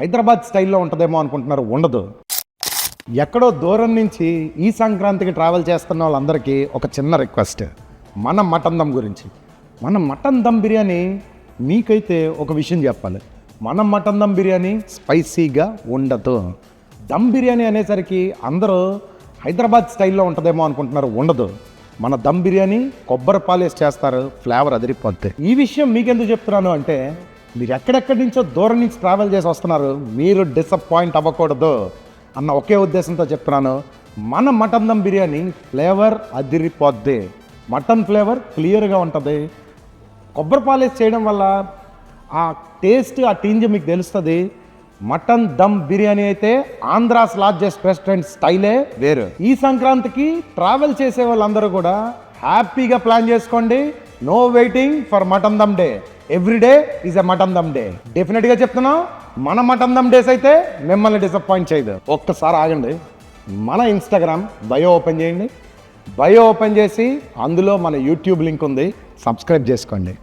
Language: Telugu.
హైదరాబాద్ స్టైల్లో ఉంటుందేమో అనుకుంటున్నారు, ఉండదు. ఎక్కడో దూరం నుంచి ఈ సంక్రాంతికి ట్రావెల్ చేస్తున్న వాళ్ళందరికీ ఒక చిన్న రిక్వెస్ట్. మన మటన్ దమ్ గురించి. మన మటన్ దమ్ బిర్యానీ మీకైతే ఒక విషయం చెప్పాలి. మన మటన్ దమ్ బిర్యానీ స్పైసీగా ఉండదు. దమ్ బిర్యానీ అనేసరికి అందరూ హైదరాబాద్ స్టైల్లో ఉంటుందేమో అనుకుంటున్నారు, ఉండదు. మన దమ్ బిర్యానీ కొబ్బరి పాలేసి చేస్తారు, ఫ్లేవర్ అదిరిపోద్ది. ఈ విషయం మీకెందుకు చెప్తున్నాను అంటే, మీరు ఎక్కడెక్కడి నుంచో దూరం నుంచి ట్రావెల్ చేసి వస్తున్నారు, మీరు డిసప్పాయింట్ అవ్వకూడదు అన్న ఒకే ఉద్దేశంతో చెప్తున్నాను. మన మటన్ దమ్ బిర్యానీ ఫ్లేవర్ అదిరిపోద్ది. మటన్ ఫ్లేవర్ క్లియర్గా ఉంటుంది. కొబ్బరి పాలేసి చేయడం వల్ల ఆ టేస్ట్, ఆ టీంజ్ మీకు తెలుస్తుంది. మటన్ దమ్ బిర్యానీ అయితే ఆంధ్రాస్ లార్జెస్ట్ రెస్టారెంట్ స్టైలే వేరు. ఈ సంక్రాంతికి ట్రావెల్ చేసే వాళ్ళందరూ కూడా హ్యాపీగా ప్లాన్ చేసుకోండి. No waiting for mutton dum day. Every day is a mutton dum day. డెఫినెట్గా చెప్తున్నా, మన మటన్ దమ్ డేస్ అయితే మిమ్మల్ని డిసప్పాయింట్ చేయదు. ఒక్కసారి ఆగండి, మన ఇన్స్టాగ్రామ్ బయో ఓపెన్ చేయండి. బయో ఓపెన్ చేసి అందులో మన యూట్యూబ్ లింక్ ఉంది, సబ్స్క్రైబ్ చేసుకోండి.